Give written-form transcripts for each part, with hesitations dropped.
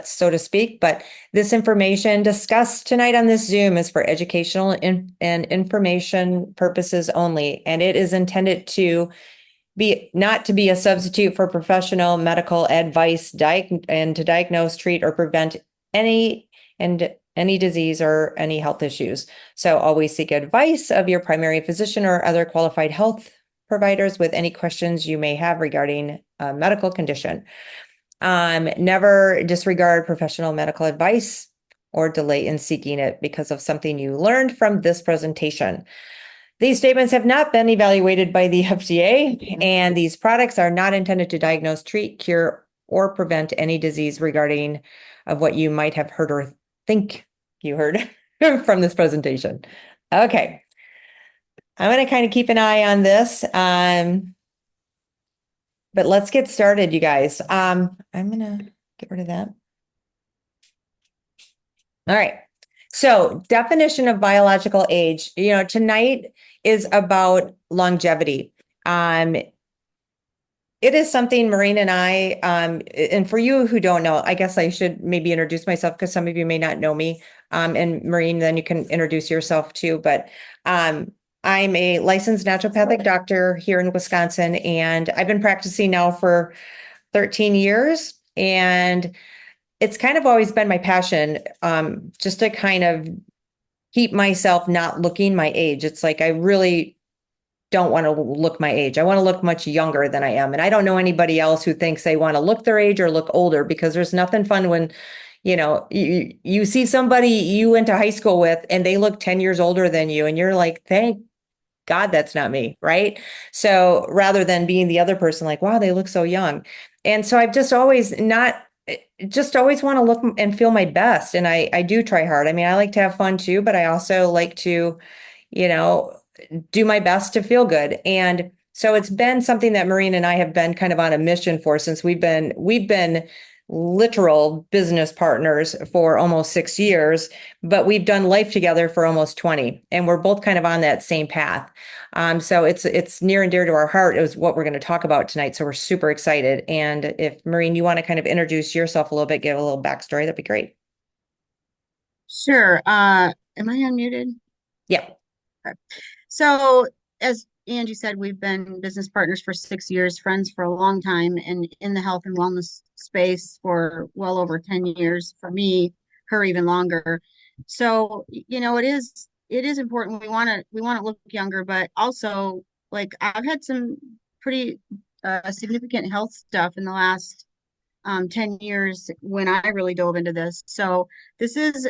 guts, so to speak. But this information discussed tonight on this Zoom is for educational and information purposes only, and it is intended to be not to be a substitute for professional medical advice and to diagnose, treat, or prevent any disease or any health issues. So always seek advice of your primary physician or other qualified health providers with any questions you may have regarding a medical condition. Never disregard professional medical advice or delay in seeking it because of something you learned from this presentation. These statements have not been evaluated by the FDA, and these products are not intended to diagnose, treat, cure, or prevent any disease regarding of what you might have heard or think you heard from this presentation. Okay. I'm going to kind of keep an eye on this. But let's get started, you guys. I'm going to get rid of that. All right. So definition of biological age, tonight is about longevity. It is something Maureen and I, and for you who don't know, I guess I should maybe introduce myself because some of you may not know me. And Maureen, then you can introduce yourself too. But I'm a licensed naturopathic doctor here in Wisconsin, and I've been practicing now for 13 years. And it's kind of always been my passion, just to kind of keep myself not looking my age. It's like I really don't want to look my age. I want to look much younger than I am. And I don't know anybody else who thinks they want to look their age or look older, because there's nothing fun when, you see somebody you went to high school with and they look 10 years older than you. And you're like, thank God, that's not me. Right. So rather than being the other person like, wow, they look so young. And so I've just always want to look and feel my best. And I do try hard. I mean, I like to have fun too, but I also like to, do my best to feel good. And so it's been something that Maureen and I have been kind of on a mission for since we've been literal business partners for almost 6 years, but we've done life together for almost 20, and we're both kind of on that same path. So it's near and dear to our heart. It was what we're going to talk about tonight. So we're super excited. And if Maureen, you want to kind of introduce yourself a little bit, give a little backstory, that'd be great. Sure. Am I unmuted? Yeah. Okay. So, as Angie said, we've been business partners for 6 years, friends for a long time, and in the health and wellness space for well over 10 years. For me, her even longer. So, it is important. We want to look younger, but also like I've had some pretty significant health stuff in the last 10 years when I really dove into this. So this is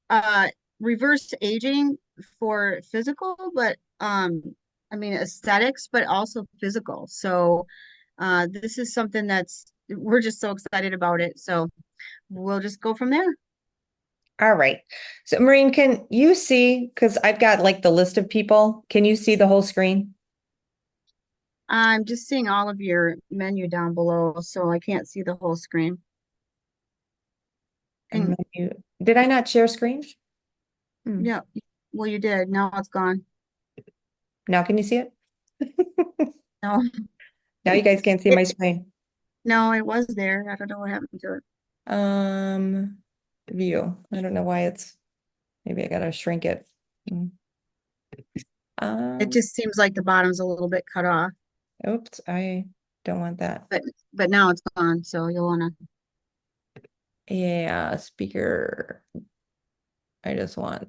uh reverse aging for physical, but I mean aesthetics, but also physical. So this is something that's we're just so excited about it. So we'll just go from there. All right. So Maureen, can you see, because I've got like the list of people, can you see the whole screen? I'm just seeing all of your menu down below, so I can't see the whole screen. And Did I not share screen? Hmm. yeah, well, you did. Now it's gone. Now can you see it? No, Now you guys can't see it my screen. no, it was there. I don't know what happened to it. Um, View. I don't know why maybe I gotta shrink it. Hmm. It Um, just seems like the bottom's a little bit cut off, Oops, I don't want that. but now it's gone. So you'll wanna. Yeah, speaker. I just want,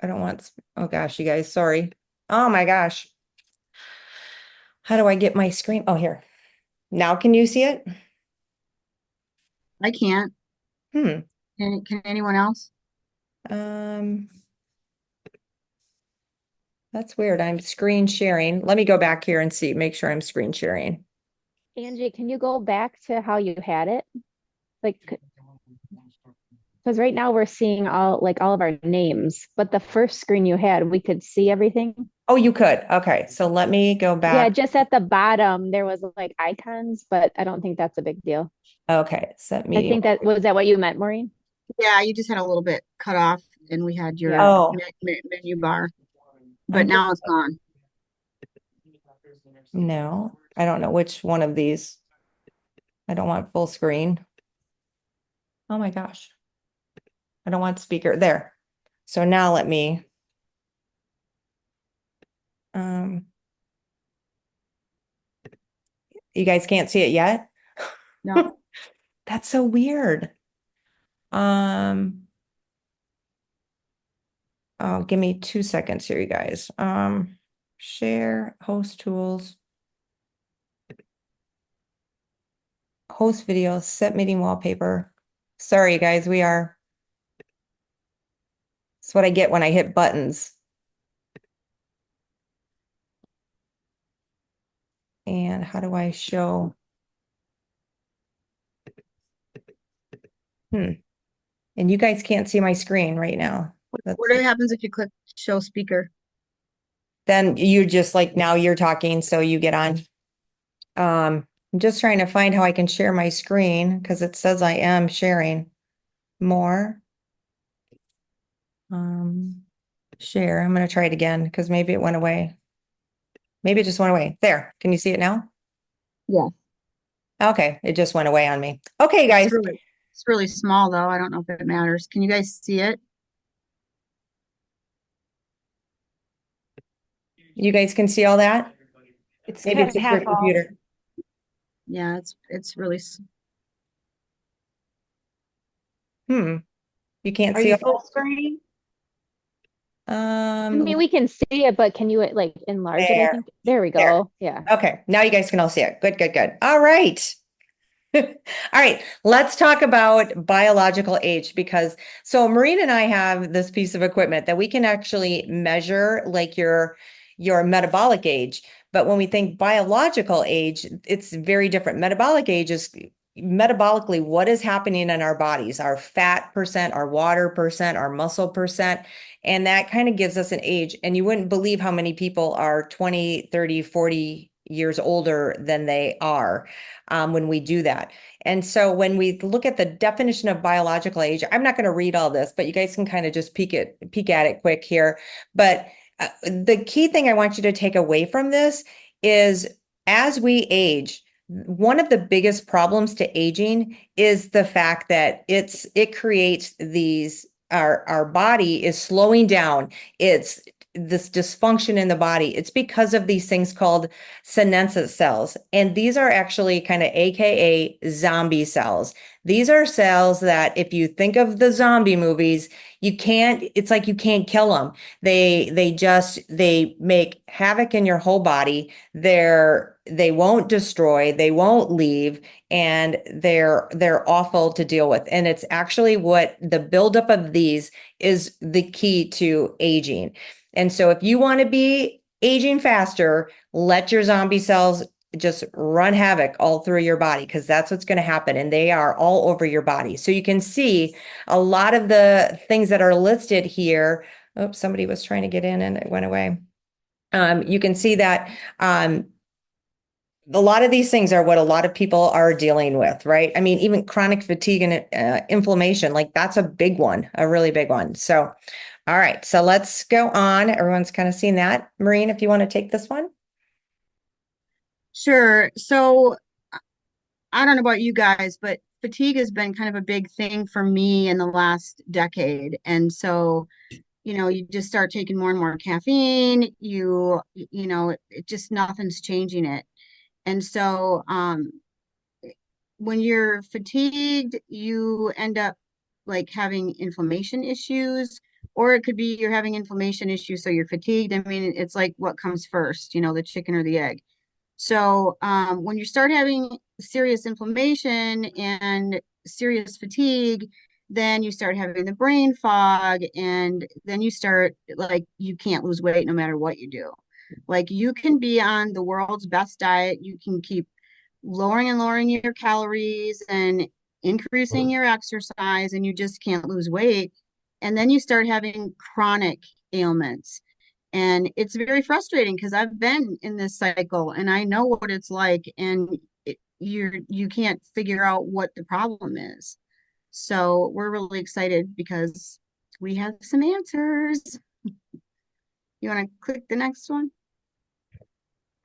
I don't want, oh gosh, you guys, sorry. Oh my gosh. How do I get my screen? Oh, here. Now can you see it? I can't. Hmm. Can anyone else? Um, that's weird. I'm screen sharing. Let me go back here and see, make sure I'm screen sharing. Angie, can you go back to how you had it? Like, because right now we're seeing all of our names, but the first screen you had, we could see everything. Oh, you could. Okay. So let me go Yeah, back. just at the bottom there was like icons, but I don't think that's a big deal. Okay. Set I meeting. think that what you meant, Maureen? Yeah, you just had a little bit cut off, and we had Yeah. your Oh, menu bar, but I'm now it's gone. no, I don't know which one of these. I don't want full screen. Oh my gosh. I don't want speaker there. So now let me. You guys can't see it yet? No, That's so weird. Um, oh, give me 2 seconds here, you guys. Share, host tools, host video, set meeting wallpaper. Sorry, you guys, that's what I get when I hit buttons. And how do I show? And you guys can't see my screen right now. what happens if you click show speaker? Then you just like, now you're talking, so you get on. I'm just trying to find how I can share my screen because it says I am sharing more. Share. I'm going to try it again because maybe it went away. Maybe it just went away. There. Can you see it now? Yeah. Okay. It just went away on me. Okay, guys. It's really small though. I don't know if it matters. Can you guys see it? You guys can see all that? It's Maybe kind it's of just your half off. computer. Yeah, it's really, You can't Are see you all full screen? I mean, that? we can see it, but can you like enlarge it? I There. think. There we There. go. Yeah. Okay. Now you guys can all see it. Good, good, good. All right. All right, let's talk about biological age because so Maureen and I have this piece of equipment that we can actually measure like your metabolic age. But when we think biological age, it's very different. Metabolic age is metabolically what is happening in our bodies, our fat percent, our water percent, our muscle percent. And that kind of gives us an age. And you wouldn't believe how many people are 20, 30, 40 years older than they are when we do that. And so when we look at the definition of biological age, I'm not going to read all this, but you guys can kind of just peek at it quick here. But the key thing I want you to take away from this is as we age, one of the biggest problems to aging is the fact that it creates these our body is slowing down. It's this dysfunction in the body. It's because of these things called senescent cells. And these are actually kind of AKA zombie cells. These are cells that if you think of the zombie movies, it's like you can't kill them. They make havoc in your whole body. They won't destroy, they won't leave, and they're awful to deal with. And it's actually what the buildup of these is the key to aging. And so if you want to be aging faster, let your zombie cells just run havoc all through your body because that's what's going to happen. And they are all over your body. So you can see a lot of the things that are listed here. Oops, somebody was trying to get in and it went away. You can see that a lot of these things are what a lot of people are dealing with, right? I mean, even chronic fatigue and inflammation, like that's a big one, a really big one. So, all right, so let's go on. Everyone's kind of seen that. Maureen, if you want to take this one. sure. So I don't know about you guys, but fatigue has been kind of a big thing for me in the last decade. And so, you just start taking more and more caffeine, it just nothing's changing it. And so, when you're fatigued, you end up like having inflammation issues, or it could be you're having inflammation issues, so you're fatigued. I mean, it's like what comes first, the chicken or the egg. So when you start having serious inflammation and serious fatigue, then you start having the brain fog, and then you start like you can't lose weight no matter what you do. Like you can be on the world's best diet, you can keep lowering and lowering your calories and increasing your exercise, and you just can't lose weight. And then you start having chronic ailments. And it's very frustrating because I've been in this cycle and I know what it's like, and you can't figure out what the problem is. So we're really excited because we have some answers. You want to click the next one?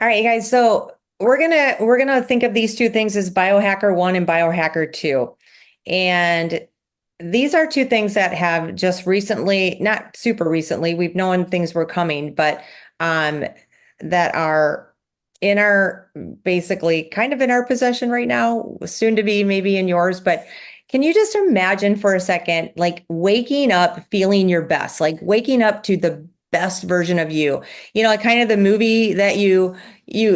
All right, you guys. So we're gonna think of these two things as biohacker 1 and biohacker 2. And these are two things that have just recently, not super recently, we've known things were coming, but um, that are in our, basically kind of in our possession right now, soon to be maybe in yours. But can you just imagine for a second, like waking up feeling your best, like waking up to the best version of you, like kind of the movie that you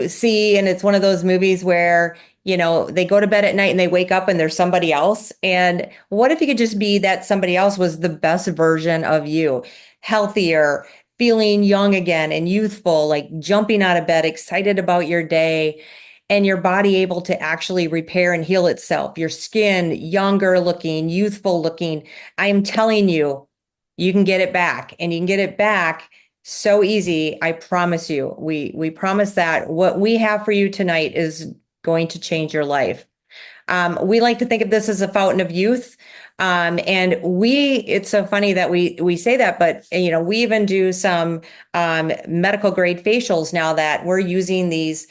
see, and it's one of those movies where they go to bed at night and they wake up and there's somebody else. And what if you could just be that somebody else was the best version of you, healthier, feeling young again and youthful, like jumping out of bed, excited about your day, and your body able to actually repair and heal itself, your skin younger looking, youthful looking. I am telling you, you can get it back, and you can get it back so easy. I promise you. We promise that what we have for you tonight is going to change your life. We like to think of this as a fountain of youth. And it's so funny that we say that, but we even do some medical grade facials now that we're using these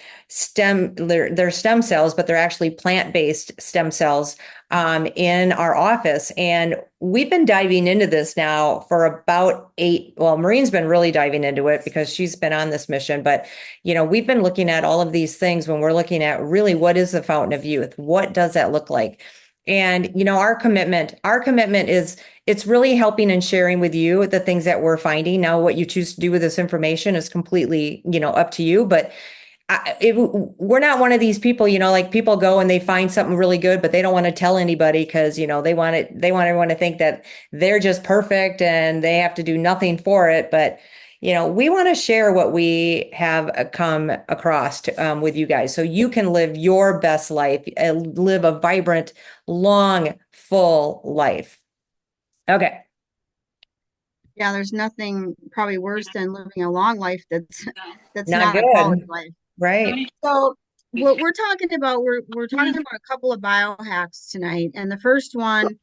they're stem cells, but they're actually plant-based stem cells in our office. And we've been diving into this now for about Maureen's been really diving into it because she's been on this mission, but we've been looking at all of these things when we're looking at really what is the fountain of youth? What does that look like? And our commitment is it's really helping and sharing with you the things that we're finding. Now, what you choose to do with this information is completely, up to you. But we're not one of these people, like people go and they find something really good, but they don't want to tell anybody because, they want everyone to think that they're just perfect and they have to do nothing for it. But, we want to share what we have come across with you guys so you can live your best life, live a vibrant, long, full life. Okay. Yeah, there's nothing probably worse than living a long life that's Not not a quality good. life. Right. So what we're talking about, we're talking about a couple of biohacks tonight, and the first one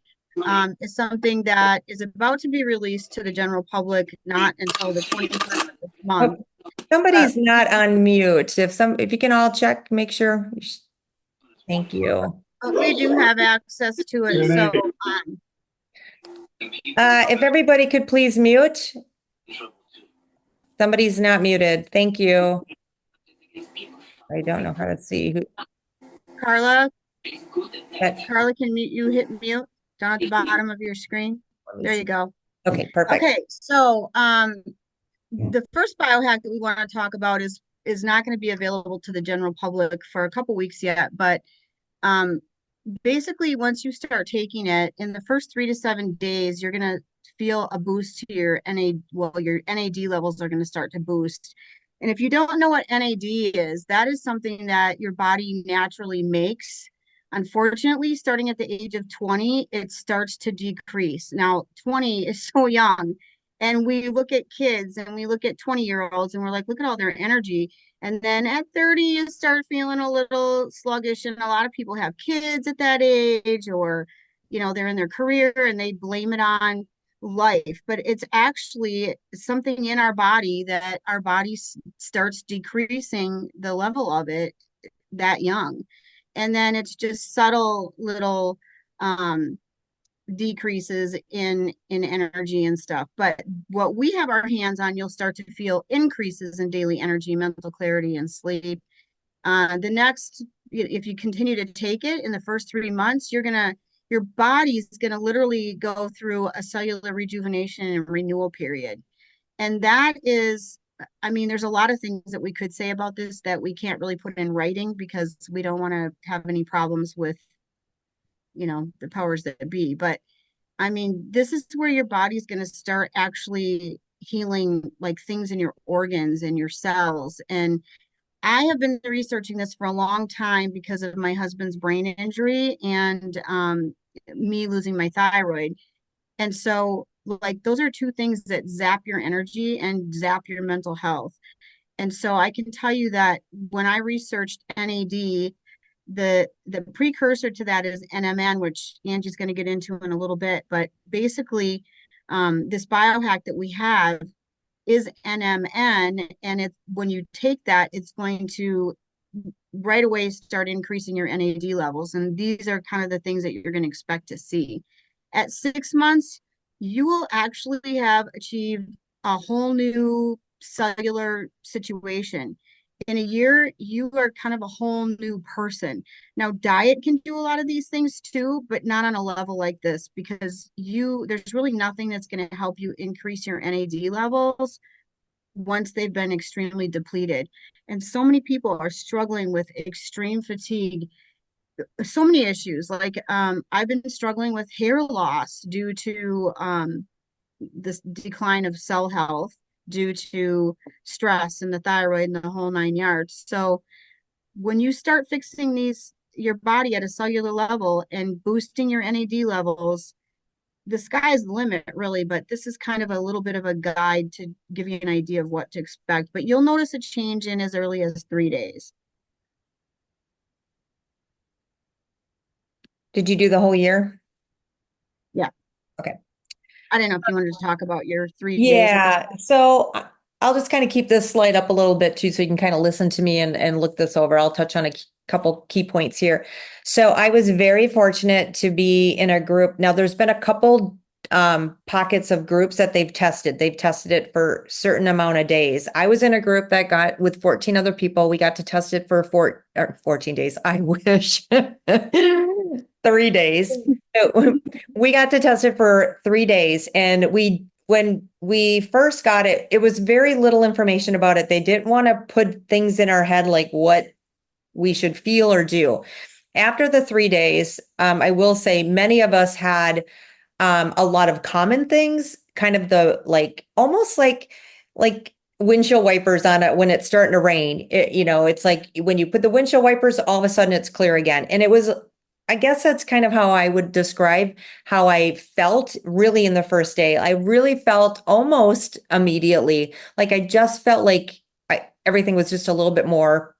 is something that is about to be released to the general public, not until the 21st of this month. Oh, somebody's not on mute. If you can all check, make sure. Thank you. But we do have access to it, so If everybody could please mute. Somebody's not muted. Thank you. I don't know how to see who. Carla, But Carla, can you hit mute down at the bottom of your screen? There you go. okay, perfect. Okay, so the first biohack that we want to talk about is not going to be available to the general public for a couple weeks yet, but basically once you start taking it in the first 3 to 7 days, you're going to feel a boost to your your NAD levels are going to start to boost. And if you don't know what NAD is, that is something that your body naturally makes. Unfortunately, starting at the age of 20, it starts to decrease. Now, 20 is so young. And we look at kids and we look at 20-year-olds and we're like, look at all their energy. And then at 30, you start feeling a little sluggish. And a lot of people have kids at that age, or, they're in their career and they blame it on life. But it's actually something in our body that our body starts decreasing the level of it that young. And then it's just subtle little decreases in energy and stuff. But what we have our hands on, you'll start to feel increases in daily energy, mental clarity, and sleep. The next, if you continue to take it in the first 3 months, your body's gonna literally go through a cellular rejuvenation and renewal period. And that is, I mean, there's a lot of things that we could say about this that we can't really put in writing because we don't want to have any problems with, the powers that be. But I mean, this is where your body's going to start actually healing like things in your organs and your cells. And I have been researching this for a long time because of my husband's brain injury and me losing my thyroid. And so, like, those are two things that zap your energy and zap your mental health. And so I can tell you that when I researched NAD, the precursor to that is NMN, which Angie's going to get into in a little bit. But basically, this biohack that we have is NMN, and it's when you take that, it's going to right away start increasing your NAD levels. And these are kind of the things that you're going to expect to see. At 6 months, you will actually have achieved a whole new cellular situation. In a year, you are kind of a whole new person. Now, diet can do a lot of these things too, but not on a level like this because there's really nothing that's going to help you increase your NAD levels once they've been extremely depleted. And so many people are struggling with extreme fatigue, so many issues. Like I've been struggling with hair loss due to this decline of cell health due to stress and the thyroid and the whole 9 yards. So when you start fixing your body at a cellular level and boosting your NAD levels, the sky's the limit, really. But this is kind of a little bit of a guide to give you an idea of what to expect. But you'll notice a change in as early as 3 days. Did you do the whole year? Yeah. Okay. I don't know if you wanted to talk about your 3 days. Yeah. So I'll just kind of keep this slide up a little bit too, so you can kind of listen to me and look this over. I'll touch on a couple key points here. So I was very fortunate to be in a group. Now there's been a couple pockets of groups that they've tested. They've tested it for a certain amount of days. I was in a group that got with 14 other people. We got to test it for 14 days. I wish 3 days. So we got to test it for 3 days. And when we first got it, it was very little information about it. They didn't want to put things in our head like what we should feel or do. After the 3 days, I will say many of us had a lot of common things, kind of almost like windshield wipers on it when it's starting to rain. It's like when you put the windshield wipers, all of a sudden it's clear again. And I guess that's kind of how I would describe how I felt really in the first day. I really felt almost immediately like I just felt like everything was just a little bit more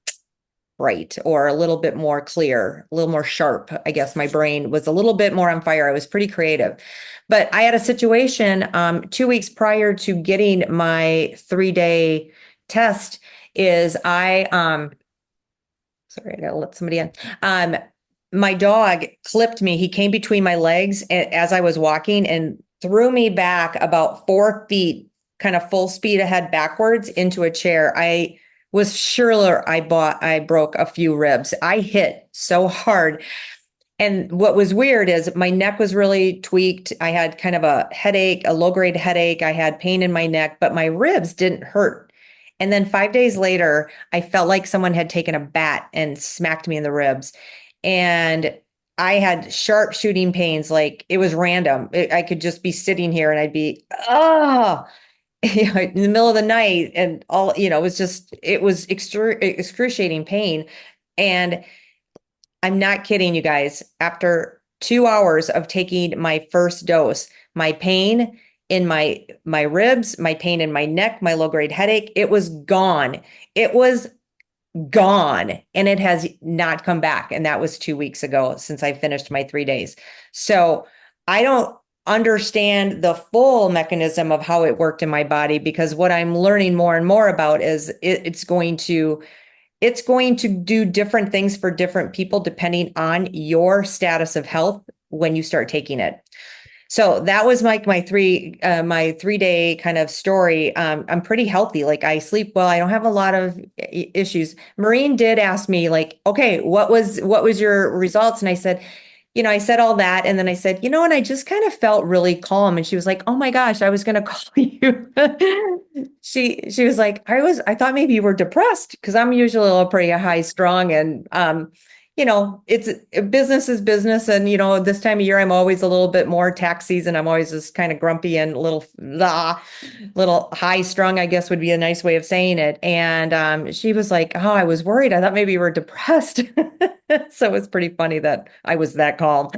bright or a little bit more clear, a little more sharp. I guess my brain was a little bit more on fire. I was pretty creative. But I had a situation 2 weeks prior to getting my 3-day test is sorry, I gotta let somebody in. My dog clipped me. He came between my legs as I was walking and threw me back about 4 feet, kind of full speed ahead backwards into a chair. I was sure I broke a few ribs. I hit so hard. And what was weird is my neck was really tweaked. I had kind of a headache, a low-grade headache. I had pain in my neck, but my ribs didn't hurt. And then 5 days later, I felt like someone had taken a bat and smacked me in the ribs. And I had sharp shooting pains, like it was random. I could just be sitting here and I'd be, in the middle of the night and all, it was excruciating pain. And I'm not kidding you guys. After 2 hours of taking my first dose, my pain in my ribs, my pain in my neck, my low-grade headache, it was gone. It was gone, and it has not come back. And that was 2 weeks ago since I finished my 3 days. So I don't understand the full mechanism of how it worked in my body, because what I'm learning more and more about is it's going to do different things for different people depending on your status of health when you start taking it. So that was like my 3-day kind of story. I'm pretty healthy. Like I sleep well. I don't have a lot of issues. Maureen did ask me like, okay, what was your results? And I said, I said all that. And then I said, and I just kind of felt really calm. And she was like, oh my gosh, I was going to call you. She was like, I thought maybe you were depressed, because I'm usually a pretty high strung, and it's business is business. And, this time of year, I'm always a little bit more tax season. I'm always just kind of grumpy and little high strung, I guess would be a nice way of saying it. And she was like, oh, I was worried. I thought maybe you were depressed. So it's pretty funny that I was that calm.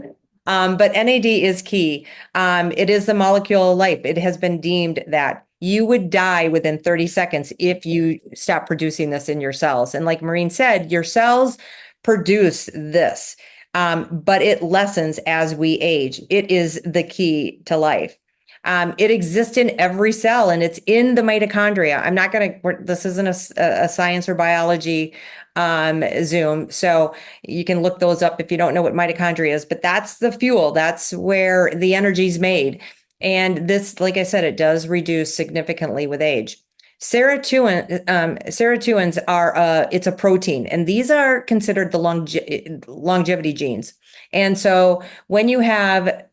But NAD is key. It is the molecule of life. It has been deemed that you would die within 30 seconds if you stop producing this in your cells. And like Maureen said, your cells produce this, but it lessens as we age. It is the key to life. It exists in every cell and it's in the mitochondria. I'm not going to, this isn't a science or biology Zoom. So you can look those up if you don't know what mitochondria is, but that's the fuel. That's where the energy is made. And this, like I said, it does reduce significantly with age. Serotonins are it's a protein, and these are considered the longevity genes. And so when you have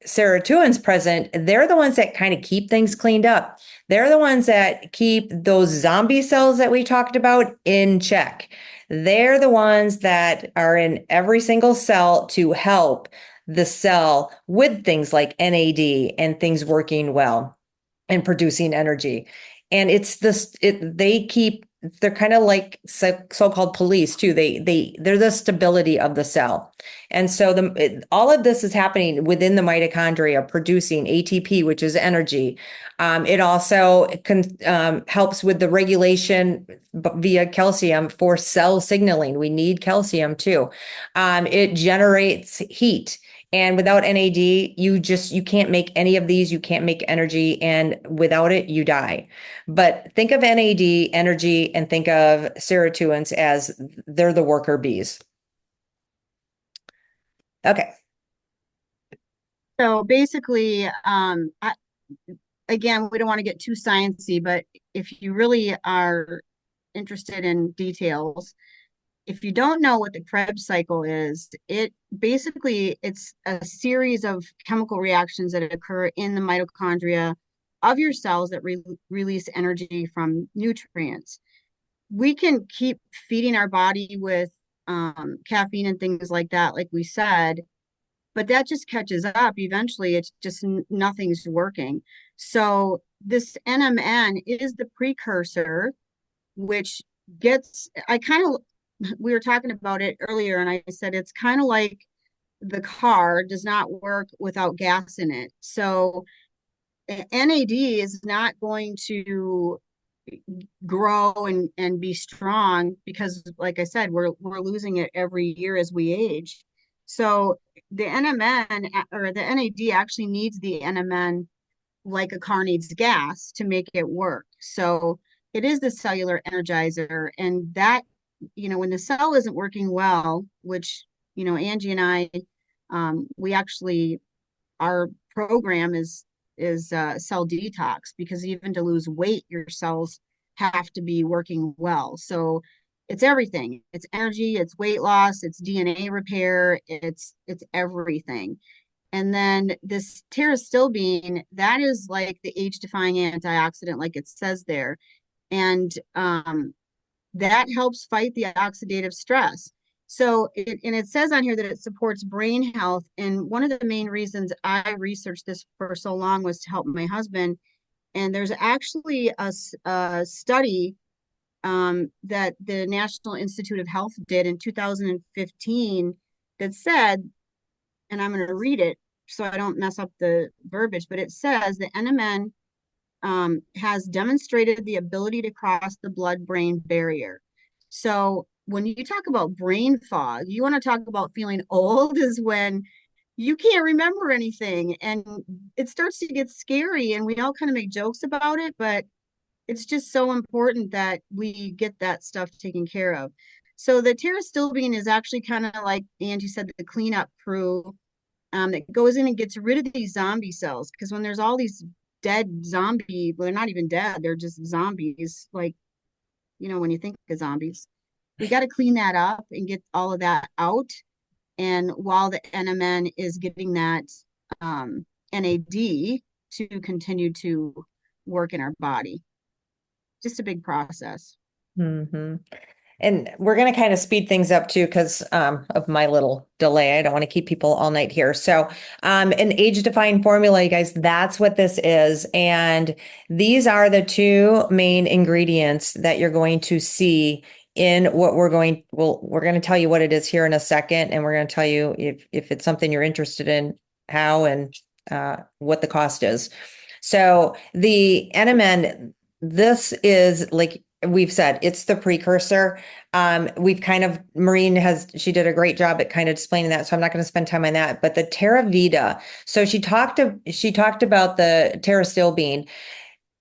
serotonins present, they're the ones that kind of keep things cleaned up. They're the ones that keep those zombie cells that we talked about in check. They're the ones that are in every single cell to help the cell with things like NAD and things working well and producing energy. And it's this, they're kind of like so-called police too. They're the stability of the cell. And so all of this is happening within the mitochondria, producing ATP, which is energy. It also helps with the regulation via calcium for cell signaling. We need calcium too. It generates heat. And without NAD, you can't make any of these. You can't make energy. And without it, you die. But think of NAD, energy, and think of serotonins as they're the worker bees. Okay. So basically, again, we don't want to get too sciencey, but if you really are interested in details, if you don't know what the Krebs cycle is, it's a series of chemical reactions that occur in the mitochondria of your cells that release energy from nutrients. We can keep feeding our body with caffeine and things like that, like we said, but that just catches up. Eventually, it's just nothing's working. So this NMN is the precursor, which we were talking about it earlier, and I said it's kind of like the car does not work without gas in it. So NAD is not going to grow and be strong because, like I said, we're losing it every year as we age. So the NMN or the NAD actually needs the NMN like a car needs gas to make it work. So it is the cellular energizer, and that, when the cell isn't working well, which, Angie and I, we actually, our program is cell detox, because even to lose weight, your cells have to be working well. So it's everything. It's energy, it's weight loss, it's DNA repair, it's everything. And then this pterostilbene, that is like the age-defying antioxidant, like it says there. And that helps fight the oxidative stress. So, it says on here that it supports brain health. And one of the main reasons I researched this for so long was to help my husband. And there's actually a study that the National Institute of Health did in 2015 that said, and I'm going to read it so I don't mess up the verbiage, but it says the NMN has demonstrated the ability to cross the blood-brain barrier. So when you talk about brain fog, you want to talk about feeling old, is when you can't remember anything, and it starts to get scary, and we all kind of make jokes about it, but it's just so important that we get that stuff taken care of. So the pterostilbene is actually kind of like Angie said, the cleanup crew that goes in and gets rid of these zombie cells. Because when there's all these dead zombie, well, they're not even dead, they're just zombies, like, when you think of zombies, we got to clean that up and get all of that out. And while the NMN is getting that NAD to continue to work in our body, just a big process. Mm-hmm. And we're going to kind of speed things up too because of my little delay. I don't want to keep people all night here. So an age-defying formula, you guys, that's what this is. And these are the two main ingredients that you're going to see in what we're going to tell you what it is here in a second. And we're going to tell you if it's something you're interested in, how and what the cost is. So the NMN, this is like we've said it's the precursor. We've kind of, she did a great job at kind of explaining that. So I'm not going to spend time on that, but the TerraVita. So she talked about the TerraStilbene.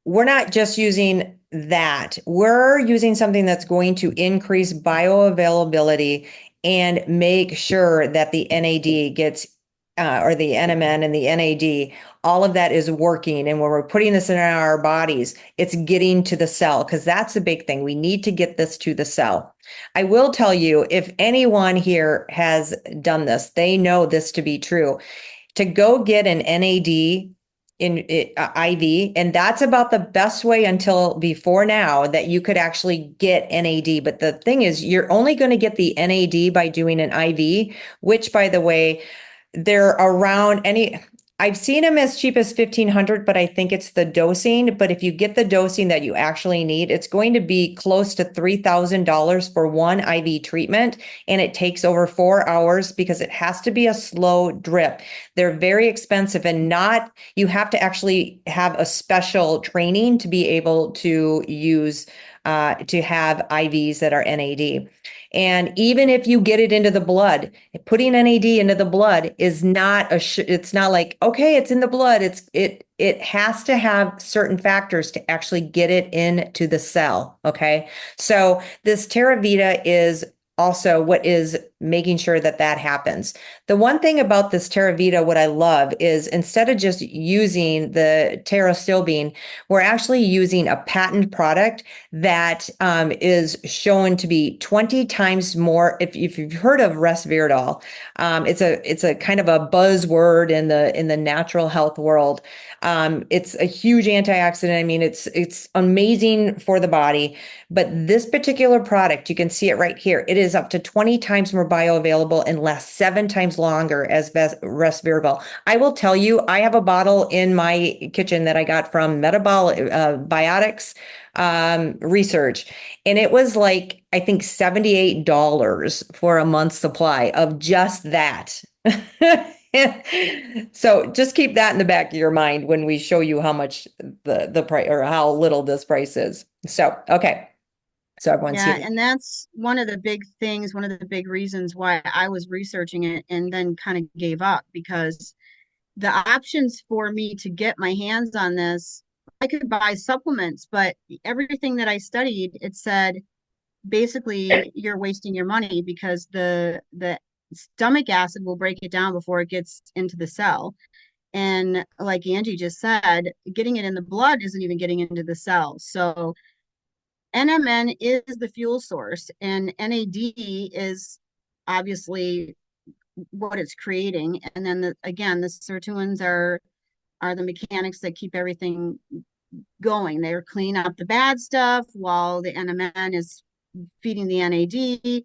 We're not just using that. We're using something that's going to increase bioavailability and make sure that the NAD gets, or the NMN and the NAD, all of that is working. And when we're putting this in our bodies, it's getting to the cell, because that's the big thing. We need to get this to the cell. I will tell you, if anyone here has done this, they know this to be true. To go get an NAD in IV, and that's about the best way until before now that you could actually get NAD. But the thing is, you're only going to get the NAD by doing an IV, which, by the way, they're around I've seen them as cheap as 1,500, but I think it's the dosing. But if you get the dosing that you actually need, it's going to be close to $3,000 for one IV treatment. And it takes over 4 hours because it has to be a slow drip. They're very expensive, and you have to actually have a special training to be able to use, to have IVs that are NAD. And even if you get it into the blood, putting NAD into the blood is not it's not like, okay, it's in the blood. It has to have certain factors to actually get it into the cell. Okay. So this TerraVita is also what is making sure that that happens. The one thing about this TerraVita, what I love is, instead of just using the TerraStilbene, we're actually using a patent product that is shown to be 20 times more. If you've heard of resveratrol, it's a kind of a buzzword in the natural health world. It's a huge antioxidant. I mean, it's amazing for the body. But this particular product, you can see it right here. It is up to 20 times more bioavailable and lasts 7 times longer as resveratrol. I will tell you, I have a bottle in my kitchen that I got from Metabolic Biotics Research, and it was like, I think, $78 for a month's supply of just that. So just keep that in the back of your mind when we show you how much the price, or how little this price is. So, okay. So everyone's Yeah, here. and that's one of the big things, one of the big reasons why I was researching it and then kind of gave up, because the options for me to get my hands on this, I could buy supplements, but everything that I studied, it said basically you're wasting your money, because the stomach acid will break it down before it gets into the cell. And like Angie just said, getting it in the blood isn't even getting into the cell. So NMN is the fuel source, and NAD is obviously what it's creating. And then again, the sirtuins are the mechanics that keep everything going. They're cleaning up the bad stuff while the NMN is feeding the NAD.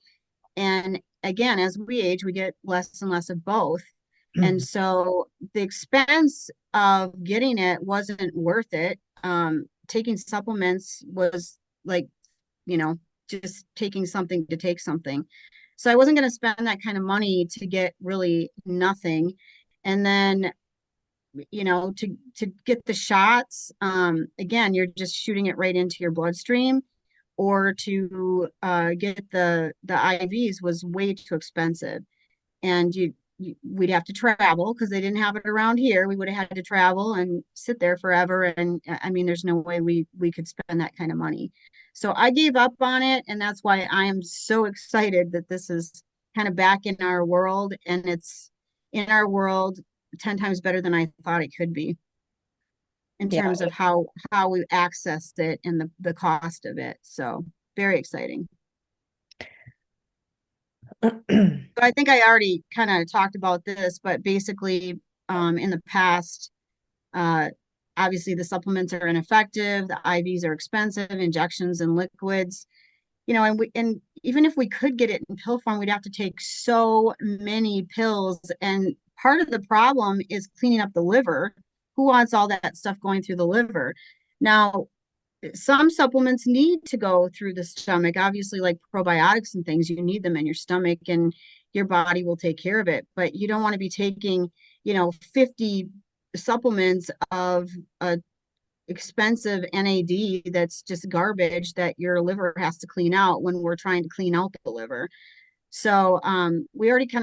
And again, as we age, we get less and less of both. And so the expense of getting it wasn't worth it. Taking supplements was like, just taking something to take something. So I wasn't going to spend that kind of money to get really nothing. And then, to get the shots, again, you're just shooting it right into your bloodstream. Or to get the IVs was way too expensive. And we'd have to travel, because they didn't have it around here. We would have had to travel and sit there forever. And I mean, there's no way we could spend that kind of money. So I gave up on it. And that's why I am so excited that this is kind of back in our world, and it's in our world 10 times better than I thought it could be, in Yeah. terms of how we accessed it and the cost of it. So very exciting. So I think I already kind of talked about this, but basically, in the past, uh, obviously the supplements are ineffective, the IVs are expensive, injections and liquids, and even if we could get it in pill form, we'd have to take so many pills. And part of the problem is cleaning up the liver. Who wants all that stuff going through the liver? Now, some supplements need to go through the stomach. Obviously, like probiotics and things, you need them in your stomach, and your body will take care of it. But you don't want to be taking, 50 supplements of a expensive NAD that's just garbage that your liver has to clean out when we're trying to clean out the liver. So we already kind